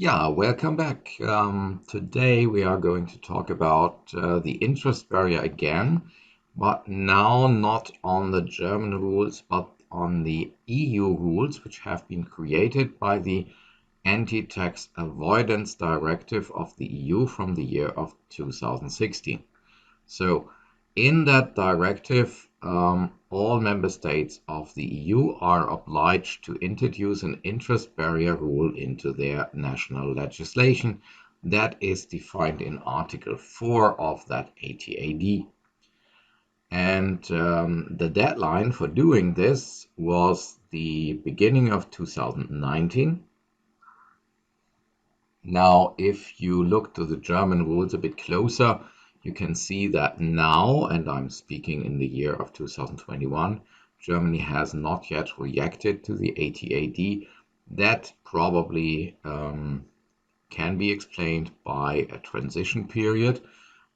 Yeah, welcome back. Today we are going to talk about the interest barrier again, but now not on the German rules, but on the EU rules, which have been created by the Anti-Tax Avoidance Directive of the EU from the year of 2016. So, in that directive, all member states of the EU are obliged to introduce an interest barrier rule into their national legislation that is defined in Article 4 of that ATAD. And the deadline for doing this was the beginning of 2019. Now, if you look to the German rules a bit closer, you can see that now, and I'm speaking in the year of 2021, Germany has not yet reacted to the ATAD. That probably can be explained by a transition period,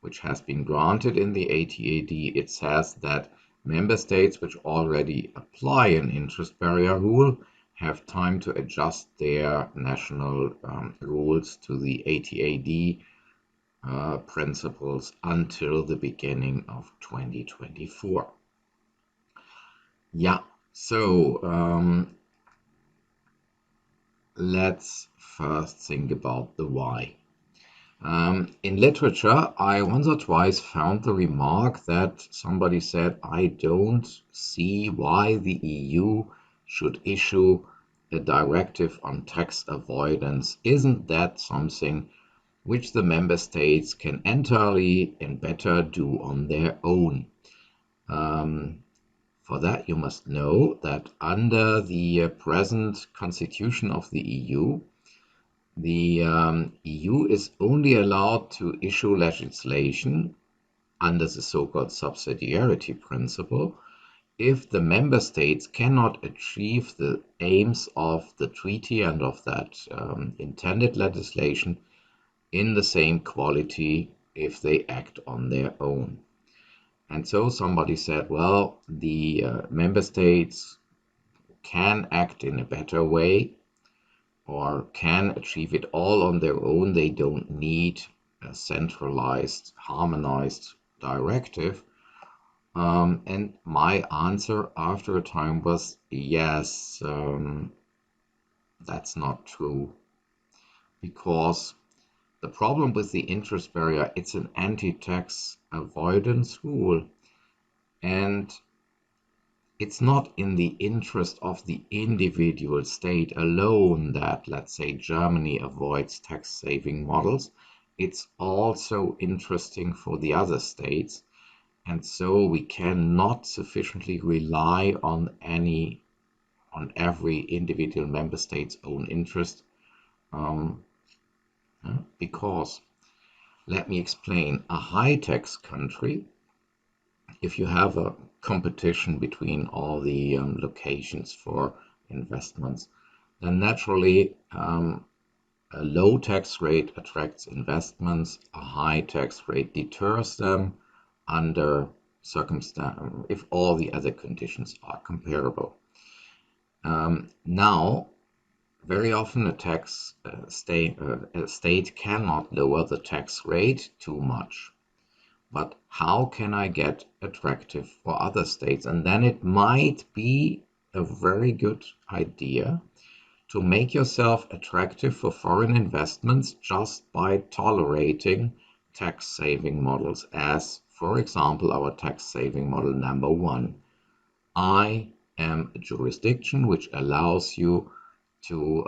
which has been granted in the ATAD. It says that member states which already apply an interest barrier rule have time to adjust their national rules to the ATAD principles until the beginning of 2024. Yeah, so let's first think about the why. In literature, I once or twice found the remark that somebody said, I don't see why the EU should issue a directive on tax avoidance. Isn't that something which the member states can entirely and better do on their own? For that, you must know that under the present constitution of the EU, the EU is only allowed to issue legislation under the so-called subsidiarity principle if the member states cannot achieve the aims of the treaty and of that intended legislation in the same quality if they act on their own. And so somebody said, well, the member states can act in a better way or can achieve it all on their own. They don't need a centralized, harmonized directive. And my answer after a time was yes, that's not true. Because the problem with the interest barrier, it's an anti-tax avoidance rule. And it's not in the interest of the individual state alone that, let's say, Germany avoids tax saving models. It's also interesting for the other states. And so we cannot sufficiently rely on every individual member state's own interest. Because, let me explain, a high tax country, if you have a competition between all the locations for investments, then naturally a low tax rate attracts investments, a high tax rate deters them under circumstance if all the other conditions are comparable. Now, very often a state cannot lower the tax rate too much. But how can I get attractive for other states? And then it might be a very good idea to make yourself attractive for foreign investments just by tolerating tax saving models as, for example, our tax saving model number one. I am a jurisdiction which allows you to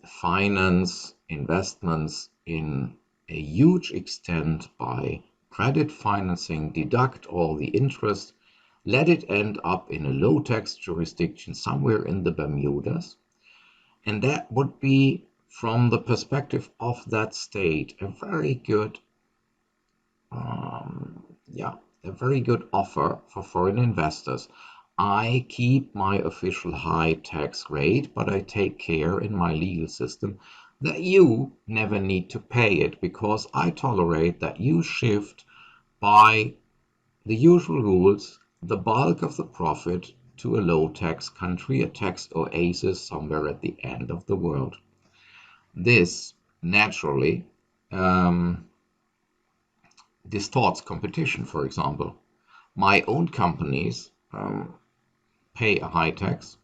finance investments in a huge extent by credit financing, deduct all the interest, let it end up in a low tax jurisdiction somewhere in the Bermudas. And that would be, from the perspective of that state, a very good offer for foreign investors. I keep my official high tax rate, but I take care in my legal system that you never need to pay it because I tolerate that you shift by the usual rules the bulk of the profit to a low tax country, a tax oasis somewhere at the end of the world. This naturally um, distorts competition. For example, my own companies pay a high tax.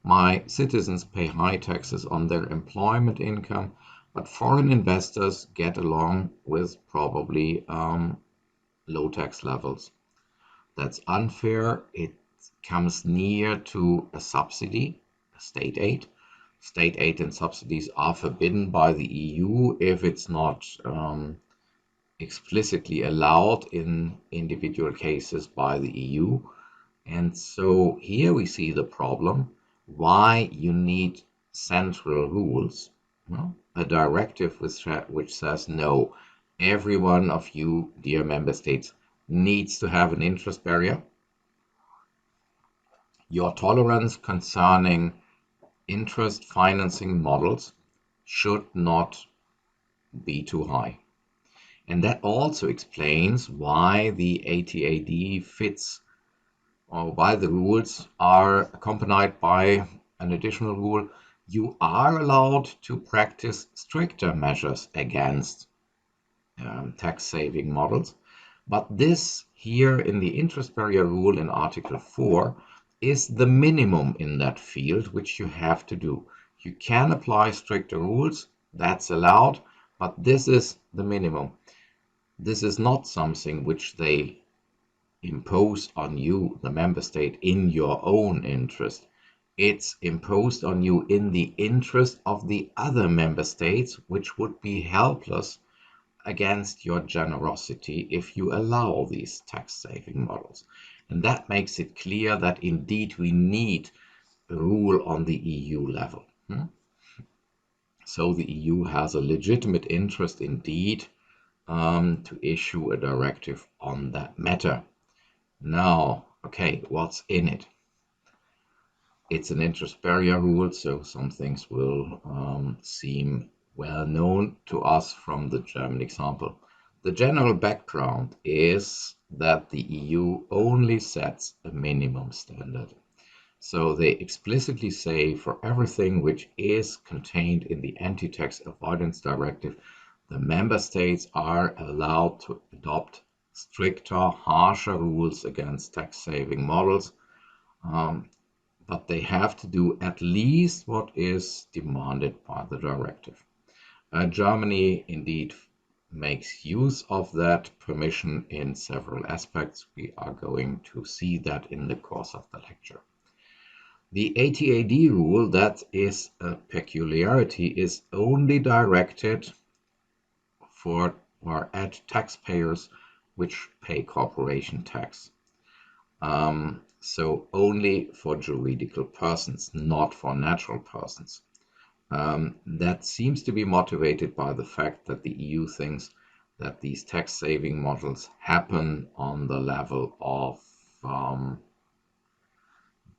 My citizens pay high taxes on their employment income, but foreign investors get along with probably low tax levels. That's unfair. It comes near to a subsidy, a state aid. State aid and subsidies are forbidden by the EU if it's not explicitly allowed in individual cases by the EU. And so here we see the problem, why you need central rules. Well, a directive which says, no, every one of you, dear member states, needs to have an interest barrier. Your tolerance concerning interest financing models should not be too high. And that also explains why the ATAD fits, or why the rules are accompanied by an additional rule. You are allowed to practice stricter measures against tax saving models. But this here in the interest barrier rule in Article 4 is the minimum in that field, which you have to do. You can apply stricter rules, that's allowed, but this is the minimum. This is not something which they impose on you, the member state, in your own interest. It's imposed on you in the interest of the other member states, which would be helpless against your generosity if you allow these tax-saving models. And that makes it clear that indeed we need a rule on the EU level. So the EU has a legitimate interest indeed to issue a directive on that matter. Now, okay, what's in it? It's an interest barrier rule, so some things will seem well known to us from the German example. The general background is that the EU only sets a minimum standard. So they explicitly say for everything which is contained in the Anti-Tax-Avoidance Directive, the member states are allowed to adopt stricter, harsher rules against tax-saving models, but they have to do at least what is demanded by the directive. Germany indeed makes use of that permission in several aspects. We are going to see that in the course of the lecture. The ATAD rule, that is a peculiarity, is only directed for or at taxpayers which pay corporation tax. So only for juridical persons, not for natural persons. That seems to be motivated by the fact that the EU thinks that these tax-saving models happen on the level of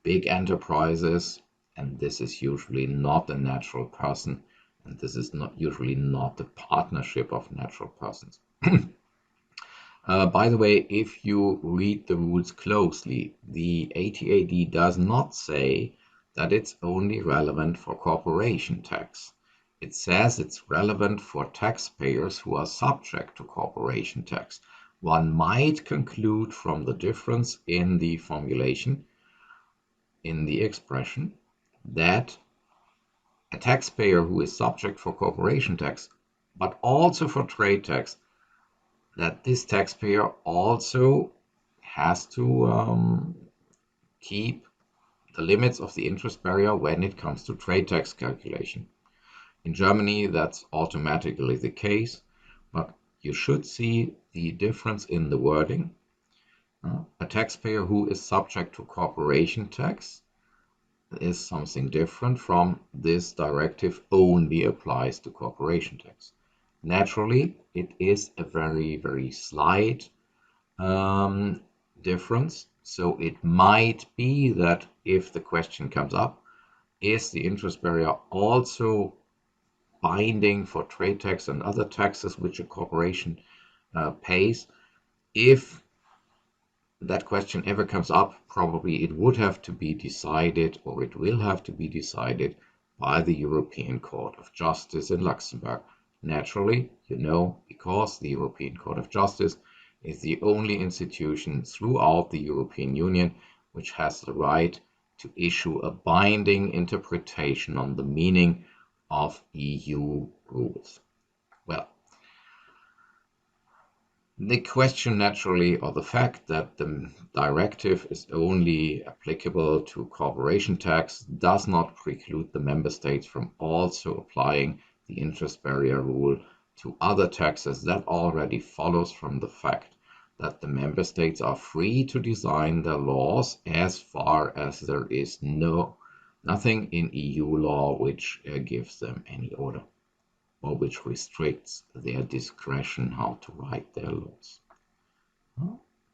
big enterprises, and this is usually not a natural person, and this is not usually not the partnership of natural persons. By the way, if you read the rules closely, the ATAD does not say that it's only relevant for corporation tax. It says it's relevant for taxpayers who are subject to corporation tax. One might conclude from the difference in the formulation, in the expression, that a taxpayer who is subject for corporation tax, but also for trade tax, that this taxpayer also has to keep the limits of the interest barrier when it comes to trade tax calculation. In Germany, that's automatically the case, but you should see the difference in the wording. A taxpayer who is subject to corporation tax is something different from this directive only applies to corporation tax. Naturally, it is a very, very slight difference. So it might be that if the question comes up, is the interest barrier also binding for trade tax and other taxes which a corporation pays? If that question ever comes up, probably it would have to be decided, or it will have to be decided by the European Court of Justice in Luxembourg, naturally, because the European Court of Justice is the only institution throughout the European Union which has the right to issue a binding interpretation on the meaning of EU rules. Well, the question naturally, or the fact that the directive is only applicable to corporation tax, does not preclude the member states from also applying the interest barrier rule to other taxes. That already follows from the fact that the member states are free to design their laws as far as there is nothing in EU law which gives them any order, or which restricts their discretion how to write their laws.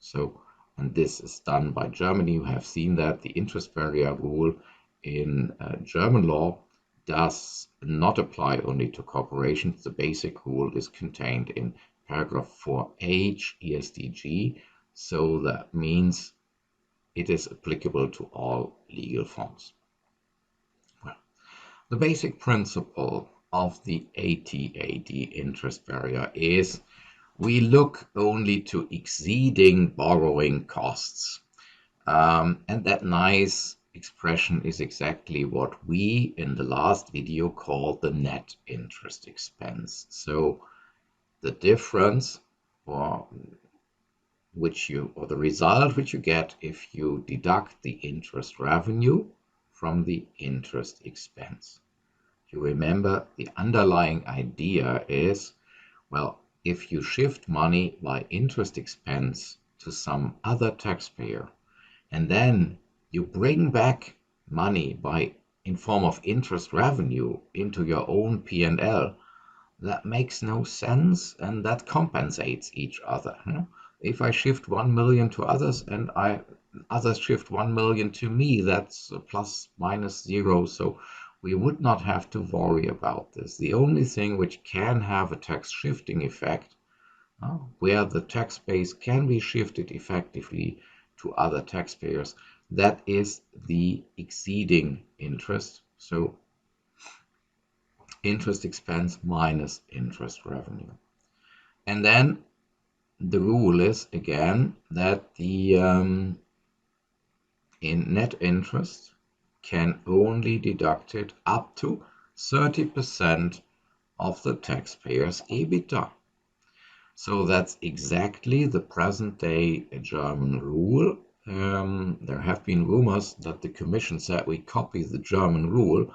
So, and this is done by Germany. You have seen that the interest barrier rule in German law does not apply only to corporations. The basic rule is contained in paragraph 4H ESDG, so that means it is applicable to all legal forms. Well, the basic principle of the ATAD interest barrier is we look only to exceeding borrowing costs. And that nice expression is exactly what we in the last video called the net interest expense. So the difference or the result which you get if you deduct the interest revenue from the interest expense. You remember the underlying idea is, well, if you shift money by interest expense to some other taxpayer, and then you bring back money in form of interest revenue into your own P&L, that makes no sense, and that compensates each other. If I shift 1 million to others and others shift 1 million to me, that's a plus minus zero. So we would not have to worry about this. The only thing which can have a tax shifting effect, where the tax base can be shifted effectively to other taxpayers, that is the exceeding interest. So interest expense minus interest revenue. And then the rule is again that the in net interest can only deduct it up to 30% of the taxpayer's EBITDA. So that's exactly the present day German rule. There have been rumors that the Commission said we copy the German rule.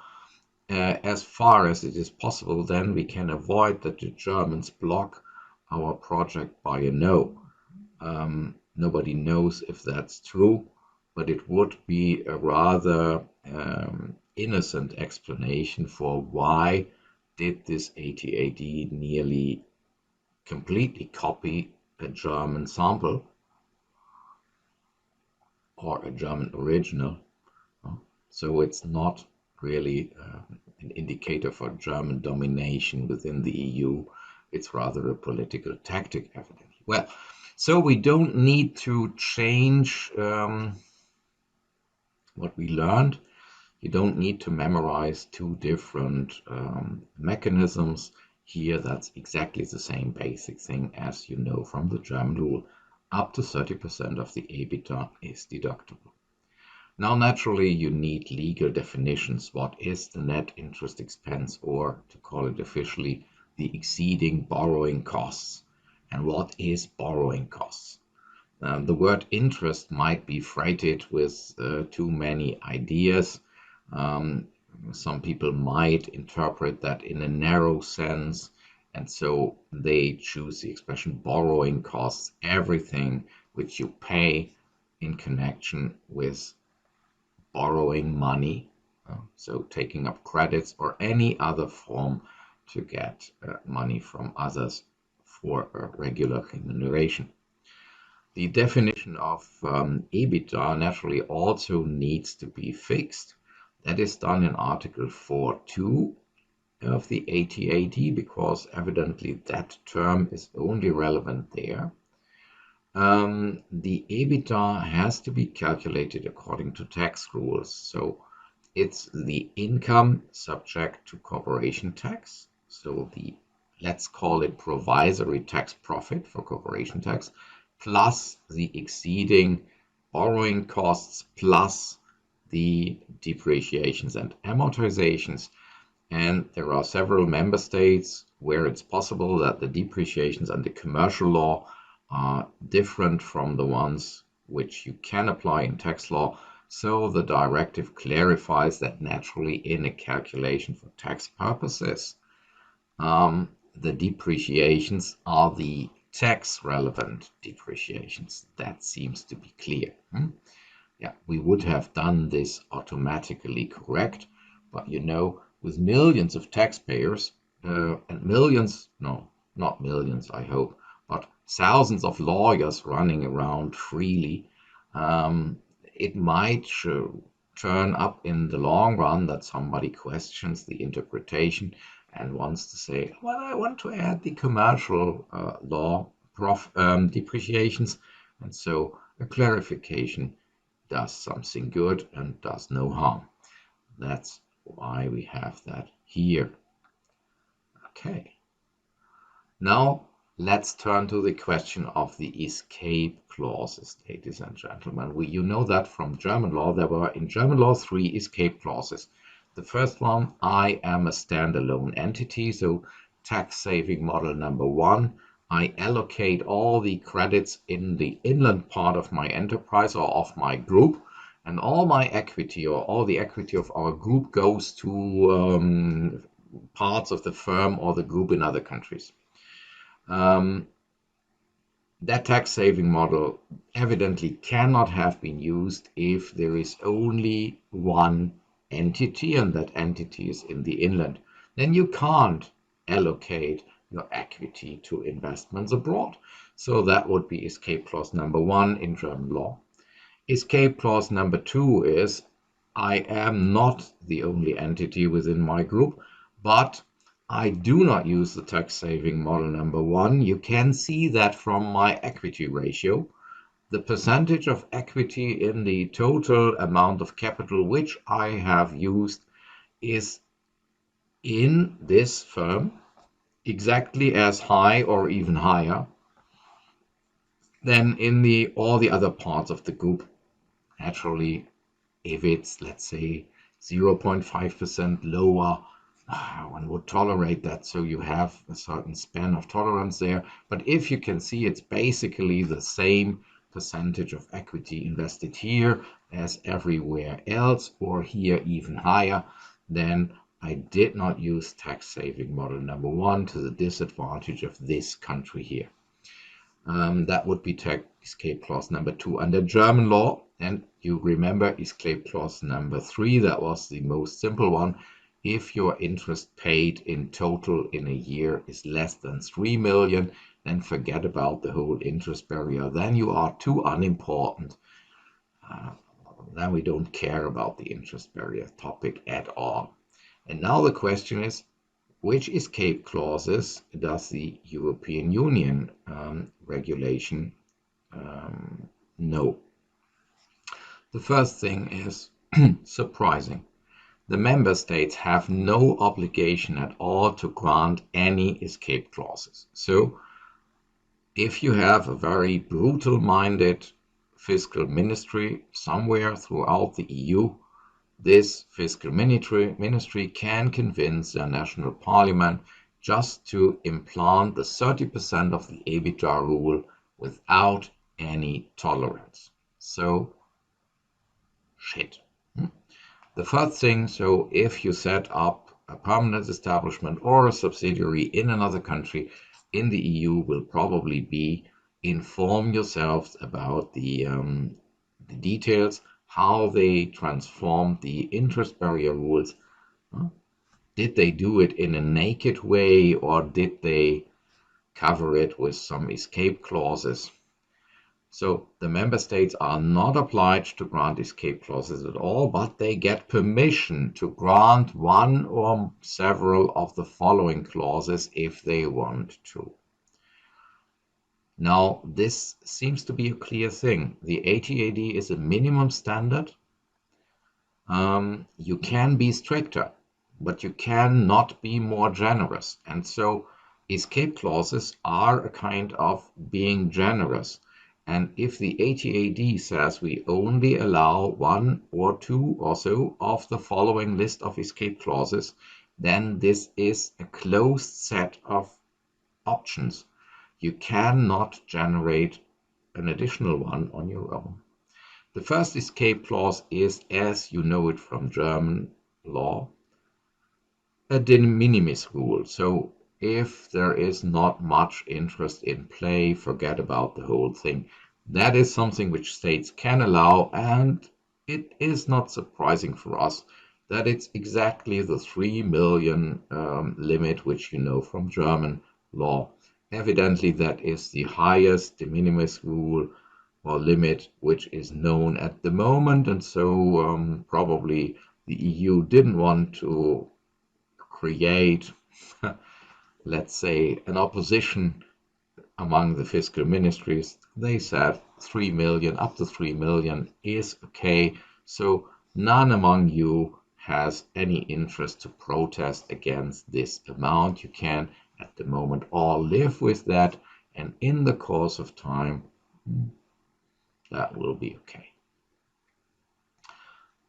As far as it is possible, then we can avoid that the Germans block our project by a no. Nobody knows if that's true, but it would be a rather innocent explanation for why did this ATAD nearly completely copy a German sample or a German original. So it's not really an indicator for German domination within the EU. It's rather a political tactic, evidently. Well, so we don't need to change what we learned. You don't need to memorize two different mechanisms. Here, that's exactly the same basic thing as you know from the German rule. Up to 30% of the EBITDA is deductible. Now, naturally, you need legal definitions. What is the net interest expense, or to call it officially, the exceeding borrowing costs? And what is borrowing costs? The word interest might be freighted with too many ideas. Some people might interpret that in a narrow sense, and so they choose the expression borrowing costs, everything which you pay in connection with borrowing money, so taking up credits or any other form to get money from others for a regular remuneration. The definition of EBITDA naturally also needs to be fixed. That is done in Article 4.2 of the ATAD, because evidently that term is only relevant there. The EBITDA has to be calculated according to tax rules. So it's the income subject to corporation tax. So the let's call it provisory tax profit for corporation tax, plus the exceeding borrowing costs, plus the depreciations and amortizations. And there are several member states where it's possible that the depreciations under commercial law are different from the ones which you can apply in tax law. So the directive clarifies that naturally in a calculation for tax purposes, the depreciations are the tax relevant depreciations. That seems to be clear. Yeah, we would have done this automatically correct, but with millions of taxpayers and millions, no, not millions, I hope, but thousands of lawyers running around freely, it might turn up in the long run that somebody questions the interpretation and wants to say, well, I want to add the commercial law depreciations, and so a clarification does something good and does no harm. That's why we have that here. Okay. Now let's turn to the question of the escape clauses, ladies and gentlemen. You know that from German law, there were in German law 3 escape clauses. The first one, I am a standalone entity, so tax saving model number 1. I allocate all the credits in the inland part of my enterprise or of my group, and all my equity or all the equity of our group goes to parts of the firm or the group in other countries. That tax saving model evidently cannot have been used if there is only one entity and that entity is in the inland. Then you can't allocate your equity to investments abroad. So that would be escape clause number 1 in German law. Escape clause number 2 is I am not the only entity within my group, but I do not use the tax saving model number 1. You can see that from my equity ratio. The percentage of equity in the total amount of capital which I have used is in this firm exactly as high or even higher than in all the other parts of the group. Naturally, if it's, let's say, 0.5% lower, one would tolerate that, so you have a certain span of tolerance there. But if you can see it's basically the same percentage of equity invested here as everywhere else, or here even higher, then I did not use tax saving model number 1 to the disadvantage of this country here. That would be escape clause number 2 under German law. And you remember escape clause number 3, that was the most simple one. If your interest paid in total in a year is less than 3 million, then forget about the whole interest barrier. Then you are too unimportant. Then we don't care about the interest barrier topic at all. And now the question is, which escape clauses does the European Union regulation know? The first thing is surprising. The member states have no obligation at all to grant any escape clauses. So if you have a very brutal-minded fiscal ministry somewhere throughout the EU, this fiscal ministry can convince their national parliament just to implant the 30% of the EBITDA rule without any tolerance. So, shit. The first thing, so if you set up a permanent establishment or a subsidiary in another country in the EU, will probably be inform yourselves about the details, how they transformed the interest barrier rules. Did they do it in a naked way, or did they cover it with some escape clauses? So the member states are not obliged to grant escape clauses at all, but they get permission to grant one or several of the following clauses if they want to. Now, this seems to be a clear thing. The ATAD is a minimum standard. You can be stricter, but you cannot be more generous. And so escape clauses are a kind of being generous. And if the ATAD says we only allow one or two or so of the following list of escape clauses, then this is a closed set of options. You cannot generate an additional one on your own. The first escape clause is, as you know it from German law, a de minimis rule. So if there is not much interest in play, forget about the whole thing. That is something which states can allow, and it is not surprising for us that it's exactly the 3 million limit which you know from German law. Evidently, that is the highest de minimis rule or limit which is known at the moment, and so probably the EU didn't want to create, let's say, an opposition among the fiscal ministries. They said 3 million, up to 3 million is okay. So none among you has any interest to protest against this amount. You can, at the moment, all live with that. And in the course of time, that will be okay.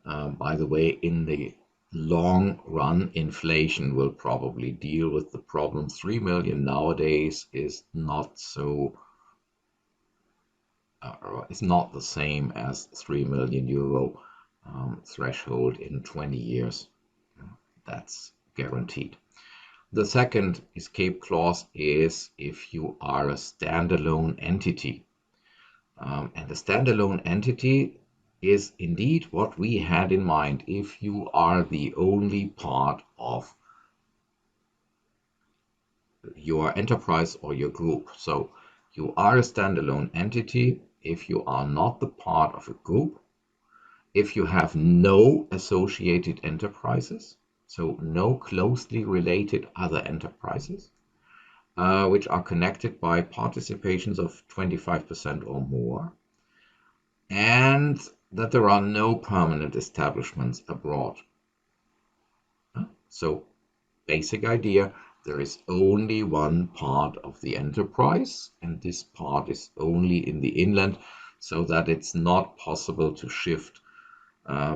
By the way, in the long run, inflation will probably deal with the problem. 3 million nowadays is not so, it's not the same as 3 million euro threshold in 20 years. That's guaranteed. The second escape clause is if you are a standalone entity. And a standalone entity is indeed what we had in mind if you are the only part of your enterprise or your group. So you are a standalone entity if you are not the part of a group, if you have no associated enterprises, so no closely related other enterprises, which are connected by participations of 25% or more, and that there are no permanent establishments abroad. So, basic idea, there is only one part of the enterprise, and this part is only in the inland, so that it's not possible to shift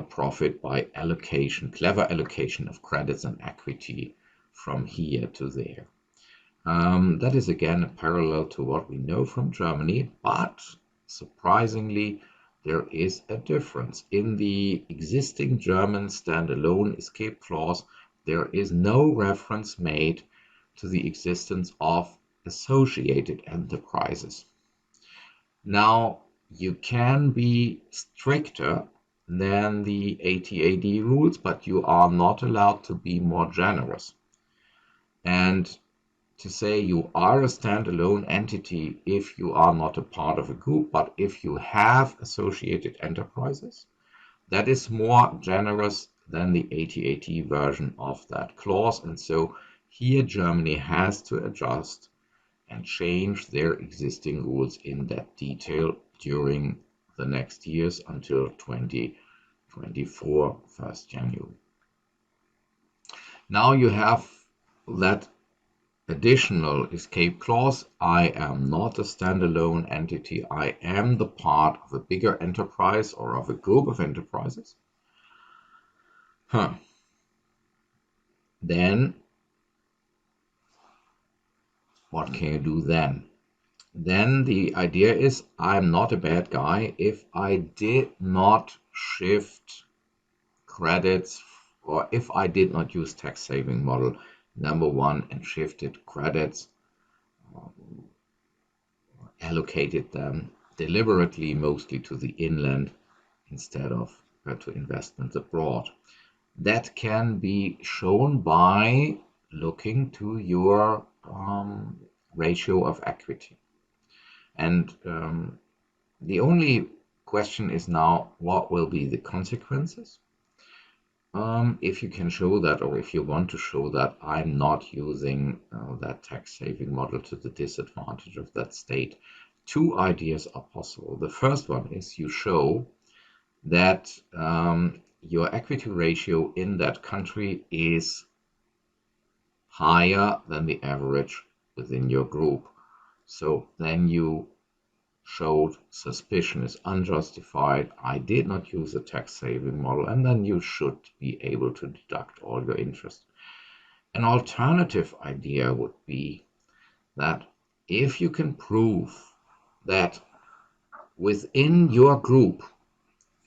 profit by allocation, clever allocation of credits and equity from here to there. That is again a parallel to what we know from Germany, but surprisingly, there is a difference. In the existing German standalone escape clause, there is no reference made to the existence of associated enterprises. Now, you can be stricter than the ATAD rules, but you are not allowed to be more generous. And to say you are a standalone entity if you are not a part of a group, but if you have associated enterprises, that is more generous than the ATAD version of that clause. And so here Germany has to adjust and change their existing rules in that detail during the next years until 2024, 1st January. Now you have that additional escape clause. I am not a standalone entity. I am the part of a bigger enterprise or of a group of enterprises. Then what can you do then? Then the idea is I'm not a bad guy if I did not shift credits, or if I did not use tax saving model number one and shifted credits, allocated them deliberately mostly to the inland instead of to investments abroad. That can be shown by looking to your ratio of equity. And the only question is now, what will be the consequences? If you can show that, or if you want to show that I'm not using that tax saving model to the disadvantage of that state, two ideas are possible. The first one is you show that your equity ratio in that country is higher than the average within your group. So then you showed suspicion is unjustified, I did not use a tax saving model, and then you should be able to deduct all your interest. An alternative idea would be that if you can prove that within your group,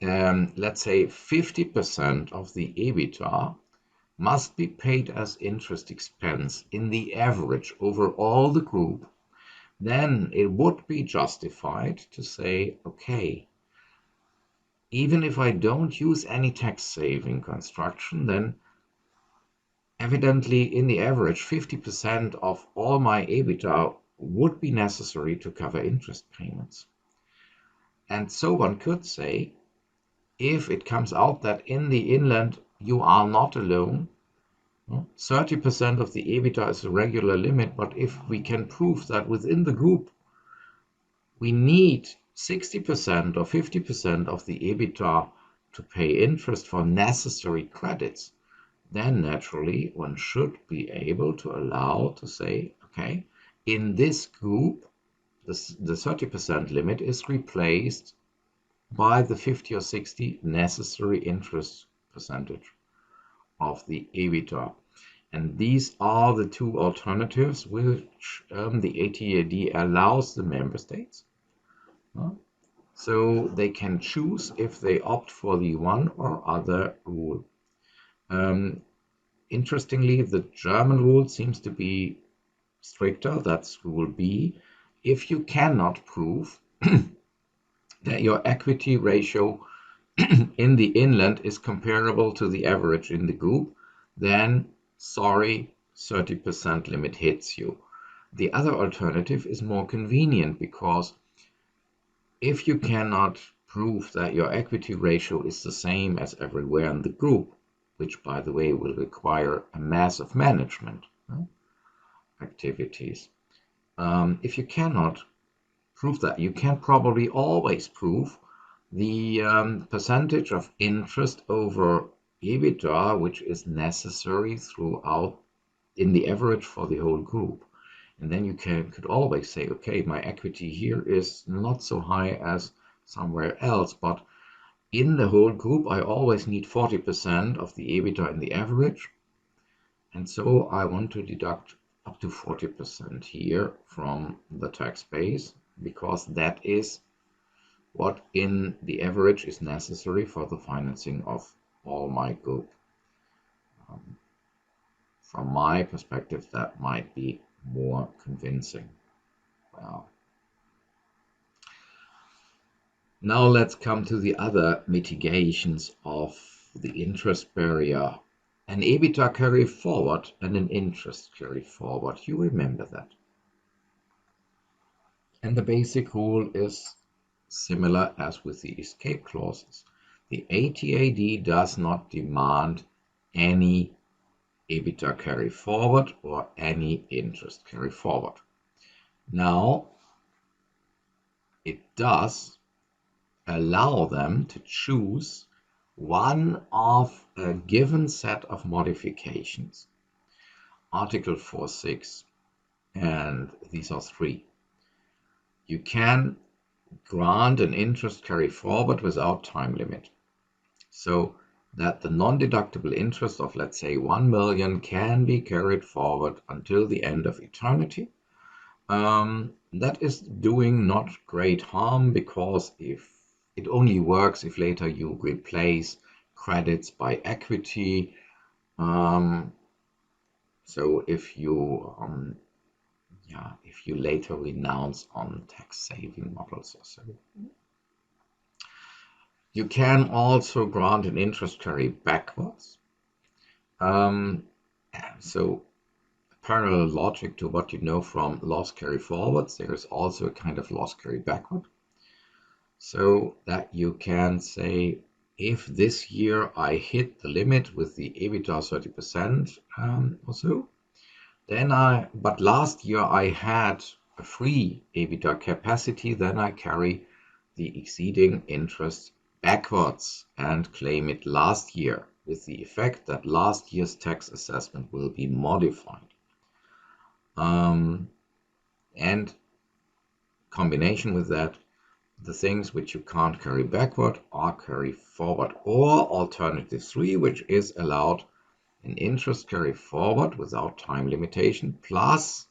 let's say 50% of the EBITDA must be paid as interest expense in the average over all the group, then it would be justified to say, okay, even if I don't use any tax saving construction, then evidently in the average 50% of all my EBITDA would be necessary to cover interest payments. And so one could say, if it comes out that in the inland you are not alone, 30% of the EBITDA is a regular limit, but if we can prove that within the group we need 60% or 50% of the EBITDA to pay interest for necessary credits, then naturally one should be able to allow to say, okay, in this group, the 30% limit is replaced by the 50 or 60 necessary interest percentage of the EBITDA. And these are the two alternatives which the ATAD allows the member states. So they can choose if they opt for the one or other rule. Interestingly, the German rule seems to be stricter. That's rule B. If you cannot prove that your equity ratio in the inland is comparable to the average in the group, then sorry, 30% limit hits you. The other alternative is more convenient because if you cannot prove that your equity ratio is the same as everywhere in the group, which by the way will require a massive management activities, if you cannot prove that, you can probably always prove the percentage of interest over EBITDA, which is necessary throughout in the average for the whole group. And then you could always say, okay, my equity here is not so high as somewhere else, but in the whole group, I always need 40% of the EBITDA in the average. And so I want to deduct up to 40% here from the tax base, because that is what in the average is necessary for the financing of all my group. From my perspective, that might be more convincing. Well, now let's come to the other mitigations of the interest barrier. An EBITDA carry forward and an interest carry forward. You remember that. And the basic rule is similar as with the escape clauses. The ATAD does not demand any EBITDA carry forward or any interest carry forward. Now, it does allow them to choose one of a given set of modifications. Article 4.6, and these are three. You can grant an interest carry forward without time limit, so that the non-deductible interest of, let's say, 1 million can be carried forward until the end of eternity. That is doing not great harm, because if it only works if later you replace credits by equity. So if you later renounce on tax saving models or so. You can also grant an interest carry backwards. So parallel logic to what you know from loss carry forwards, there is also a kind of loss carry backward. So that you can say, if this year I hit the limit with the EBITDA 30% or so, but last year I had a free EBITDA capacity, then I carry the exceeding interest backwards and claim it last year, with the effect that last year's tax assessment will be modified. and combination with that, the things which you can't carry backward are carry forward, or alternative 3, which is allowed an interest carry forward without time limitation, plus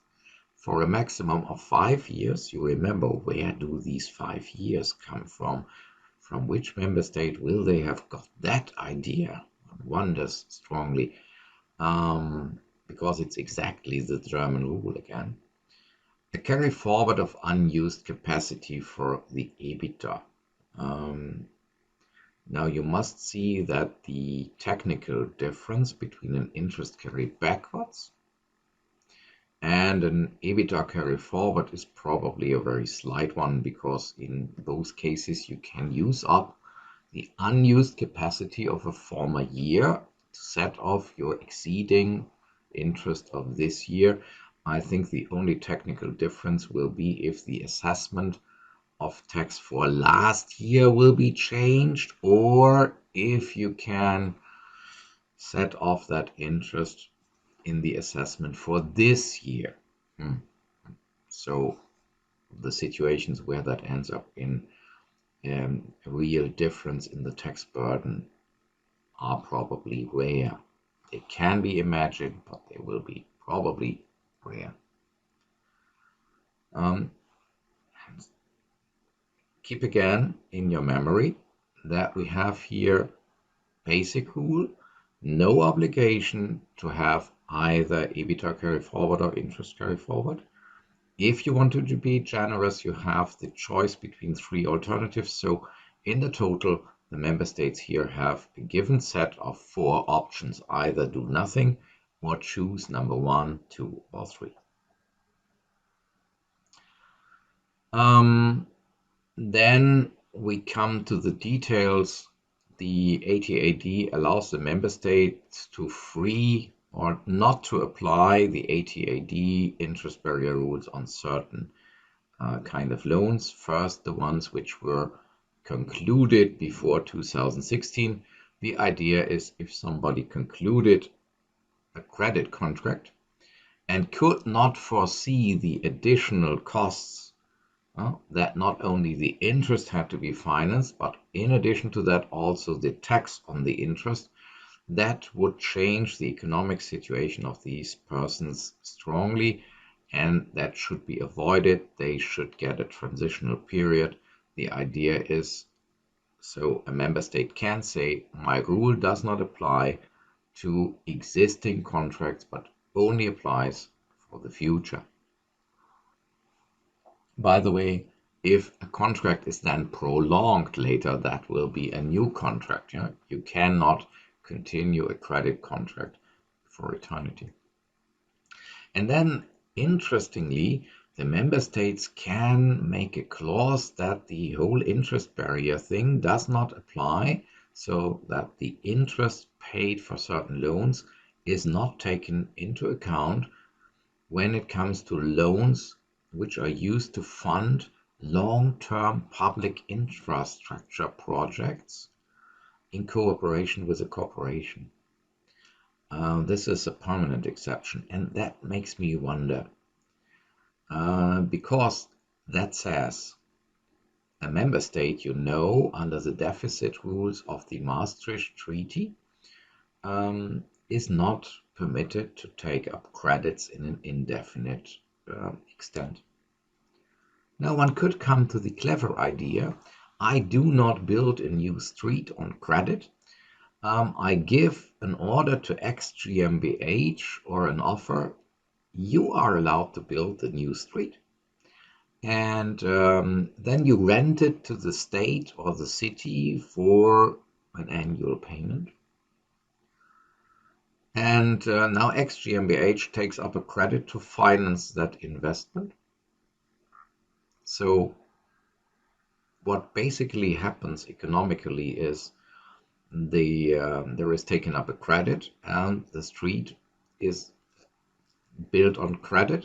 for a maximum of 5 years. You remember, where do these 5 years come from? From which member state will they have got that idea? One wonders strongly, because it's exactly the German rule again. A carry forward of unused capacity for the EBITDA. Now you must see that the technical difference between an interest carry backwards and an EBITDA carry forward is probably a very slight one, because in both cases you can use up the unused capacity of a former year to set off your exceeding interest of this year. I think the only technical difference will be if the assessment of tax for last year will be changed, or if you can set off that interest in the assessment for this year. So the situations where that ends up in a real difference in the tax burden are probably rare. They can be imagined, but they will be probably rare. Keep again in your memory that we have here basic rule, no obligation to have either EBITDA carry forward or interest carry forward. If you want to be generous, you have the choice between 3 alternatives. So in the total, the member states here have a given set of 4 options: either do nothing or choose number 1, 2, or 3. Then we come to the details. The ATAD allows the member states to free or not to apply the ATAD interest barrier rules on certain kind of loans. First, the ones which were concluded before 2016. The idea is, if somebody concluded a credit contract and could not foresee the additional costs, that not only the interest had to be financed, but in addition to that also the tax on the interest, that would change the economic situation of these persons strongly, and that should be avoided. They should get a transitional period. The idea is, so a member state can say, my rule does not apply to existing contracts, but only applies for the future. By the way, if a contract is then prolonged later, that will be a new contract. You cannot continue a credit contract for eternity. And then, interestingly, the member states can make a clause that the whole interest barrier thing does not apply, so that the interest paid for certain loans is not taken into account when it comes to loans which are used to fund long-term public infrastructure projects in cooperation with a corporation. This is a permanent exception, and that makes me wonder, because that says a member state, under the deficit rules of the Maastricht Treaty, is not permitted to take up credits in an indefinite extent. Now, one could come to the clever idea: I do not build a new street on credit. I give an order to X GmbH or an offer, you are allowed to build the new street. And then you rent it to the state or the city for an annual payment. And now X GmbH takes up a credit to finance that investment. So what basically happens economically is there is taken up a credit, and the street is built on credit,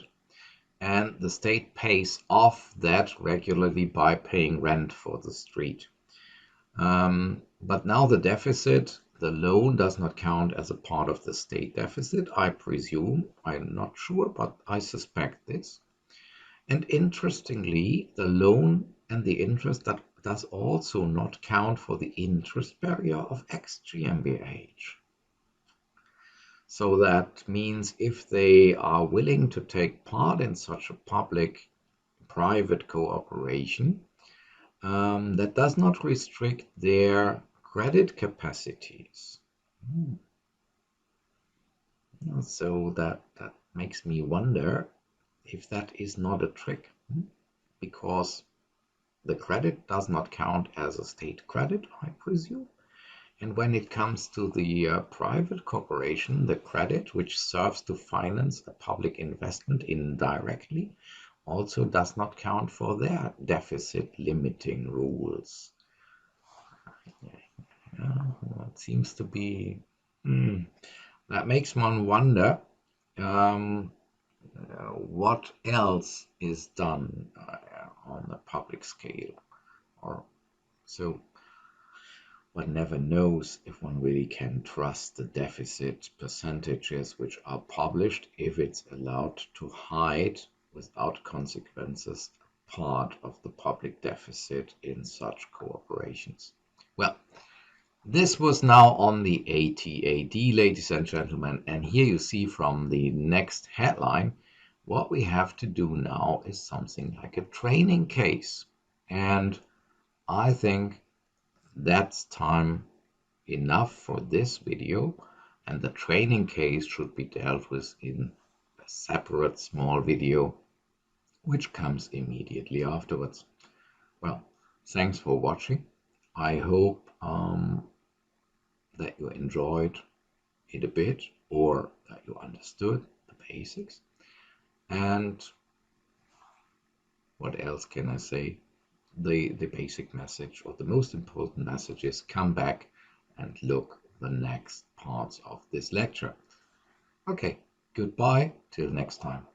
and the state pays off that regularly by paying rent for the street. But now the deficit, the loan, does not count as a part of the state deficit, I presume. I'm not sure, but I suspect this. And interestingly, the loan and the interest that does also not count for the interest barrier of X GmbH. So that means if they are willing to take part in such a public-private cooperation, that does not restrict their credit capacities. So that makes me wonder if that is not a trick, because the credit does not count as a state credit, I presume. And when it comes to the private corporation, the credit, which serves to finance a public investment indirectly, also does not count for their deficit limiting rules. That seems to be, that makes one wonder what else is done on the public scale. Or so one never knows if one really can trust the deficit percentages which are published, if it's allowed to hide without consequences part of the public deficit in such cooperations. Well, this was now on the ATAD, ladies and gentlemen, and here you see from the next headline, what we have to do now is something like a training case. And I think that's time enough for this video, and the training case should be dealt with in a separate small video, which comes immediately afterwards. Well, thanks for watching. I hope that you enjoyed it a bit, or that you understood the basics. And what else can I say? The basic message, or the most important message, is come back and look the next parts of this lecture. Okay, goodbye till next time.